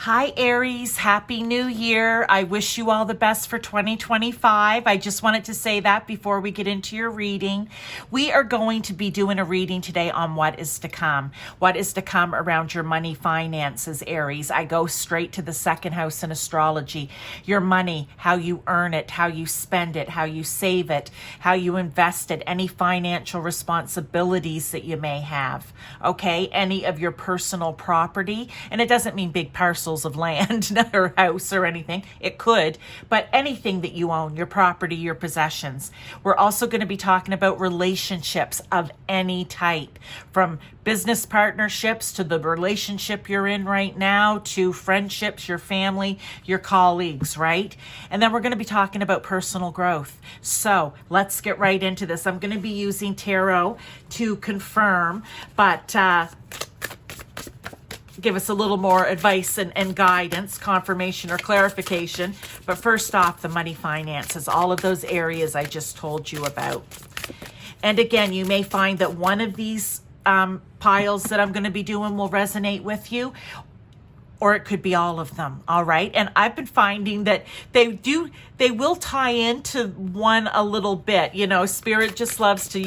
Hi, Aries. Happy New Year. I wish you all the best for 2025. I just wanted to say that before we get into your reading. We are going to be doing a reading today on what is to come. What is to come around your money finances, Aries. I go straight to the second house in astrology. Your money, how you earn it, how you spend it, how you save it, how you invest it, any financial responsibilities that you may have. Okay? Any of your personal property. And it doesn't mean big parcels of land or house or anything. It could, but anything that you own, your property, your possessions. We're also going to be talking about relationships of any type, from business partnerships to the relationship you're in right now, to friendships, your family, your colleagues, right? And then we're going to be talking about personal growth. So let's get right into this. I'm going to be using tarot to confirm, but give us a little more advice and guidance, confirmation or clarification. But first off, the money finances, all of those areas I just told you about. And again, you may find that one of these piles that I'm going to be doing will resonate with you, or it could be all of them. All right. And I've been finding that they will tie into one a little bit. You know, Spirit just loves to,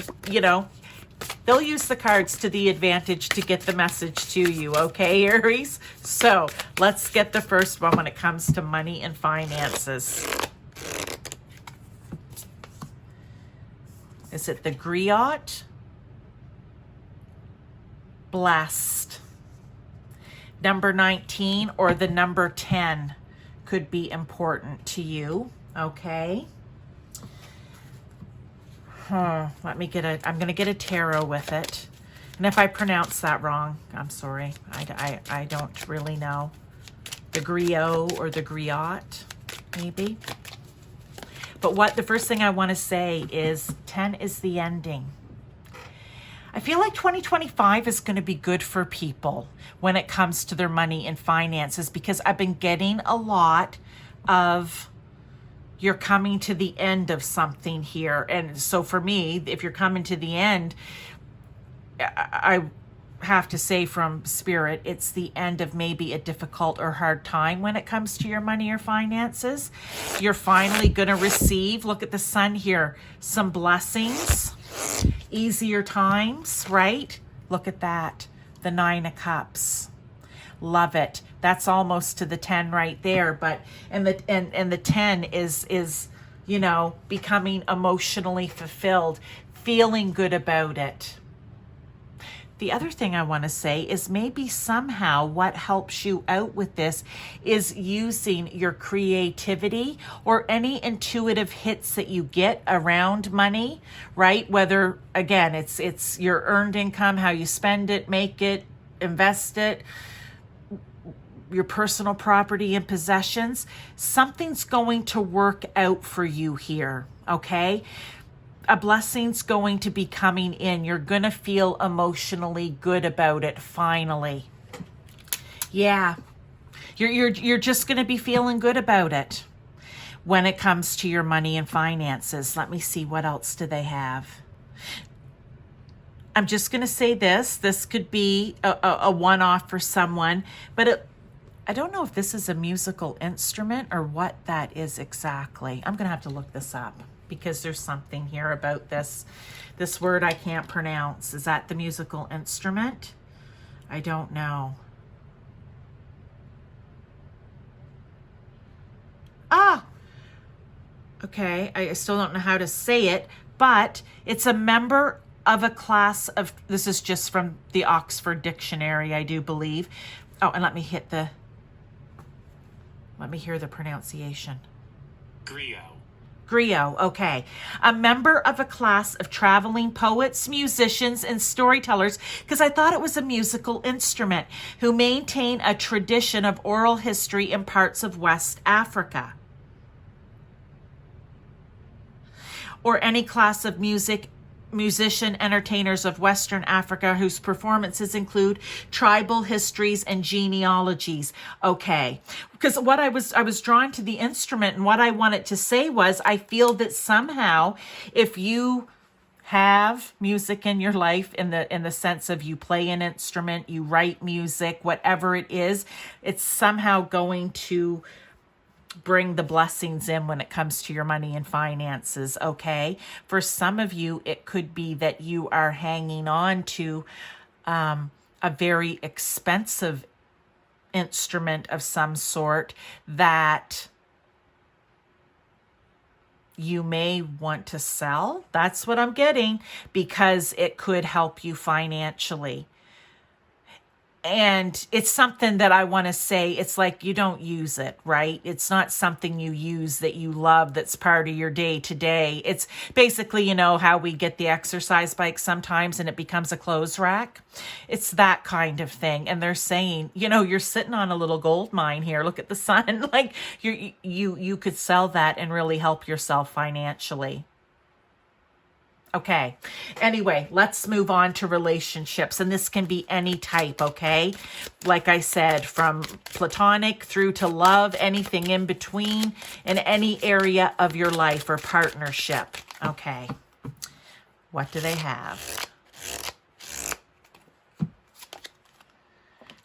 they'll use the cards to the advantage to get the message to you, okay, Aries? So let's get the first one when it comes to money and finances. Is it the Griot? Blessed. Number 19 or the number 10 could be important to you, okay? I'm going to get a tarot with it. And if I pronounce that wrong, I'm sorry. I don't really know. The Griot or the Griot, maybe. But the first thing I want to say is 10 is the ending. I feel like 2025 is going to be good for people when it comes to their money and finances, because I've been getting a lot of you're coming to the end of something here. And so for me, if you're coming to the end, I have to say from Spirit, it's the end of maybe a difficult or hard time when it comes to your money or finances. You're finally going to receive, look at the sun here, some blessings, easier times, right? Look at that, the 9 of Cups. Love it. That's almost to the 10 right there, but and the 10 is becoming emotionally fulfilled, feeling good about it. The other thing I want to say is maybe somehow what helps you out with this is using your creativity or any intuitive hits that you get around money, right? Whether, again, it's your earned income, how you spend it, make it, invest it, your personal property and possessions. Something's going to work out for you here, okay? A blessing's going to be coming in. You're going to feel emotionally good about it finally. Yeah. You're just going to be feeling good about it when it comes to your money and finances. Let me see, what else do they have? I'm just going to say this could be a one-off for someone, but I don't know if this is a musical instrument or what that is exactly. I'm going to have to look this up because there's something here about this word I can't pronounce. Is that the musical instrument? I don't know. Okay. I still don't know how to say it, but it's a member of a class of, this is just from the Oxford Dictionary, I do believe. Oh, and let me hear the pronunciation. Griot, okay. A member of a class of traveling poets, musicians, and storytellers, because I thought it was a musical instrument, who maintain a tradition of oral history in parts of West Africa. Or any class of musician entertainers of Western Africa whose performances include tribal histories and genealogies. Okay, because what I was drawn to the instrument, and what I wanted to say was, I feel that somehow if you have music in your life in the sense of you play an instrument, you write music, whatever it is, it's somehow going to bring the blessings in when it comes to your money and finances, okay? For some of you, it could be that you are hanging on to a very expensive instrument of some sort that you may want to sell. That's what I'm getting, because it could help you financially. And it's something that I want to say, it's like you don't use it, right? It's not something you use that you love that's part of your day to day. It's basically, you know, how we get the exercise bike sometimes and it becomes a clothes rack. It's that kind of thing. And they're saying, you know, you're sitting on a little gold mine here. Look at the sun. Like you could sell that and really help yourself financially. Okay. Anyway, let's move on to relationships. And this can be any type, okay? Like I said, from platonic through to love, anything in between, in any area of your life or partnership. Okay. What do they have?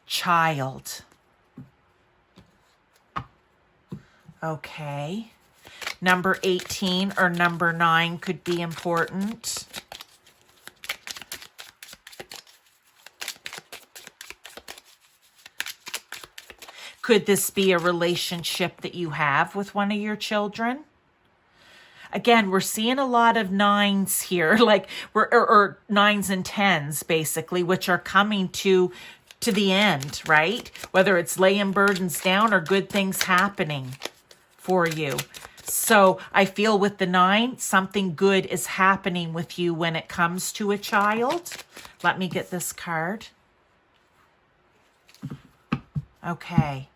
Child. Okay. Number 18 or number 9 could be important. Could this be a relationship that you have with one of your children? Again, we're seeing a lot of 9s here, like or 9s and 10s basically, which are coming to the end, right? Whether it's laying burdens down or good things happening for you. So I feel with the 9, something good is happening with you when it comes to a child. Let me get this card. Okay.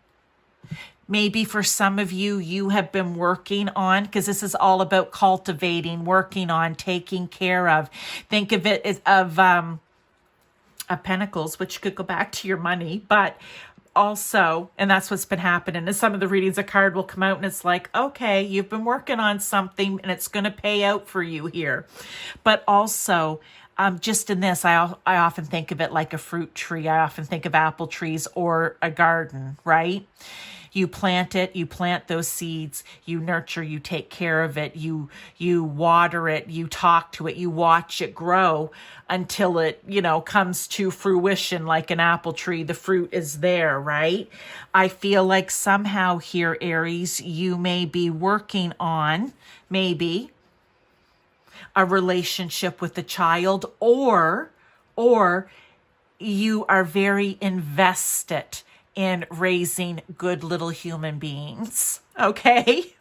Maybe for some of you, you have been working on, because this is all about cultivating, working on, taking care of. Think of it as of Pentacles, which could go back to your money, but also, and that's what's been happening, is some of the readings, a card will come out and it's like, okay, you've been working on something and it's going to pay out for you here. But also, just in this, I often think of it like a fruit tree. I often think of apple trees or a garden, right? You plant it, you plant those seeds, you nurture, you take care of it, you water it, you talk to it, you watch it grow until it, you know, comes to fruition like an apple tree. The fruit is there, right? I feel like somehow here, Aries, you may be working on maybe a relationship with a child, or you are very invested in raising good little human beings, okay?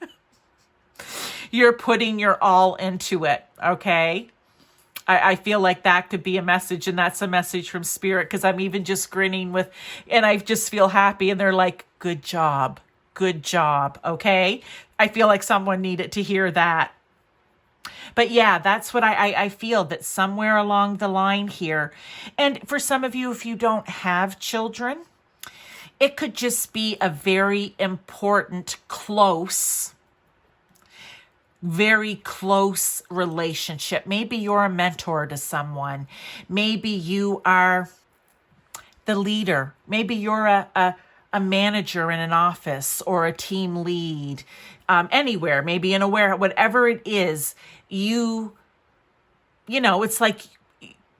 You're putting your all into it, okay? I feel like that could be a message, and that's a message from Spirit, because I'm even just grinning with, and I just feel happy, and they're like, good job, okay? I feel like someone needed to hear that. But yeah, that's what I feel, that somewhere along the line here, and for some of you, if you don't have children, it could just be a very important, very close relationship. Maybe you're a mentor to someone. Maybe you are the leader. Maybe you're a manager in an office or a team lead, anywhere, maybe in a warehouse, whatever it is, you know, it's like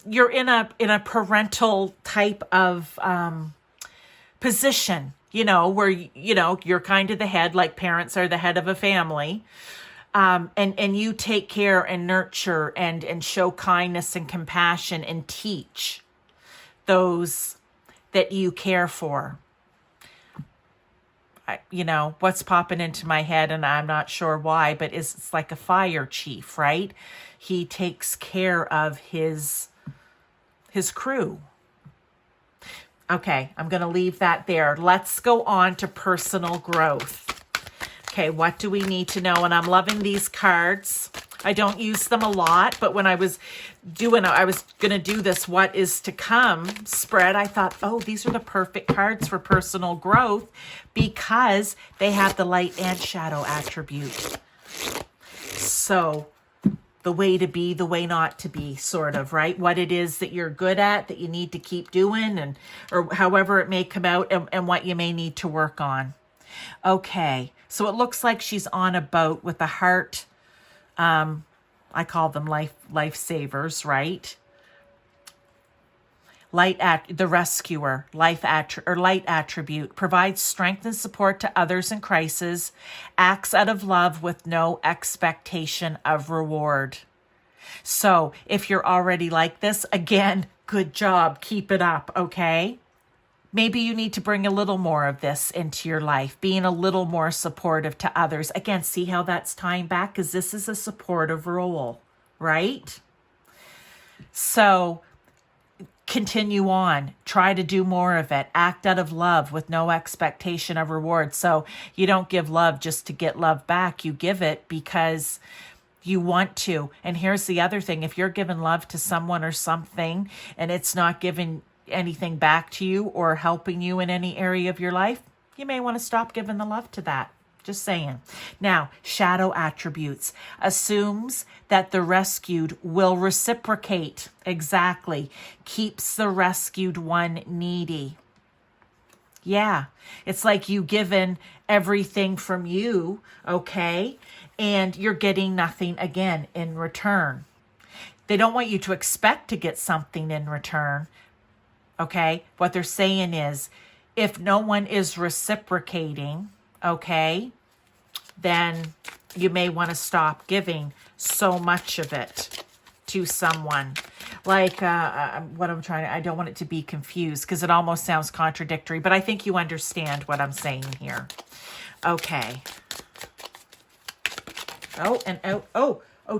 you're in a parental type of position, you know, where, you know, you're kind of the head, like parents are the head of a family. And you take care and nurture and show kindness and compassion and teach those that you care for. You know, what's popping into my head, and I'm not sure why, but it's like a fire chief, right? He takes care of his crew. Okay, I'm going to leave that there. Let's go on to personal growth. Okay, what do we need to know? And I'm loving these cards. I don't use them a lot, but when I was going to do this what is to come spread, I thought, oh, these are the perfect cards for personal growth because they have the light and shadow attribute. So the way to be, the way not to be, sort of, right? What it is that you're good at, that you need to keep doing, and or however it may come out, and what you may need to work on. Okay, so it looks like she's on a boat with a heart. I call them lifesavers, right? The rescuer, light attribute, provides strength and support to others in crisis, acts out of love with no expectation of reward. So if you're already like this, again, good job. Keep it up, okay? Maybe you need to bring a little more of this into your life, being a little more supportive to others. Again, see how that's tying back? Because this is a supportive role, right? So continue on. Try to do more of it. Act out of love with no expectation of reward. So you don't give love just to get love back. You give it because you want to. And here's the other thing. If you're giving love to someone or something and it's not giving anything back to you or helping you in any area of your life, you may want to stop giving the love to that. Just saying. Now, shadow attributes assumes that the rescued will reciprocate. Exactly. Keeps the rescued one needy. Yeah. It's like you given everything from you, okay? And you're getting nothing again in return. They don't want you to expect to get something in return, okay? What they're saying is, if no one is reciprocating, okay, then you may want to stop giving so much of it to someone. Like, I don't want it to be confused because it almost sounds contradictory, but I think you understand what I'm saying here. Okay.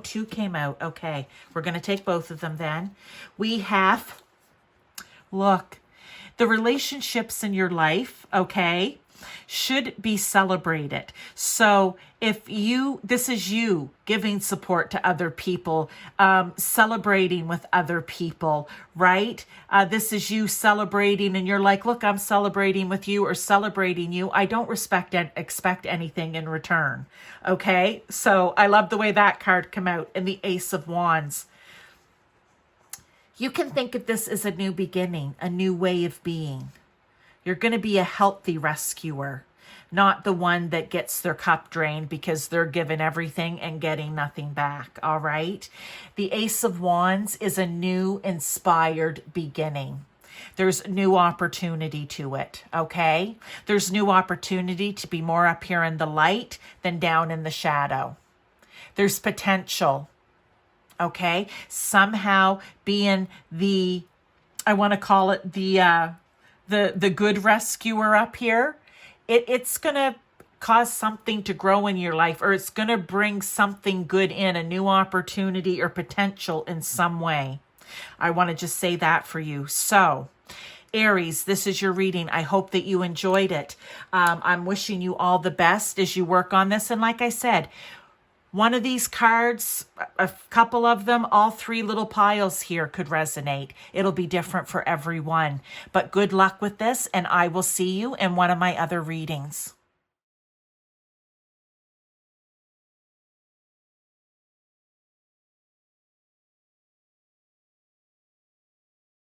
Two came out. Okay. We're going to take both of them then. We have, look, the relationships in your life, okay, should be celebrated. So if this is you giving support to other people, celebrating with other people, right? This is you celebrating and you're like, look, I'm celebrating with you or celebrating you. I don't expect anything in return. Okay. So I love the way that card came out in the Ace of Wands. You can think of this as a new beginning, a new way of being. You're going to be a healthy rescuer, not the one that gets their cup drained because they're given everything and getting nothing back, all right? The Ace of Wands is a new, inspired beginning. There's new opportunity to it, okay? There's new opportunity to be more up here in the light than down in the shadow. There's potential, okay? Somehow being I want to call it the good rescuer up here, it's going to cause something to grow in your life, or it's going to bring something good in, a new opportunity or potential in some way. I want to just say that for you. So, Aries, this is your reading. I hope that you enjoyed it. I'm wishing you all the best as you work on this. And like I said, one of these cards, a couple of them, all three little piles here could resonate. It'll be different for everyone. But good luck with this, and I will see you in one of my other readings.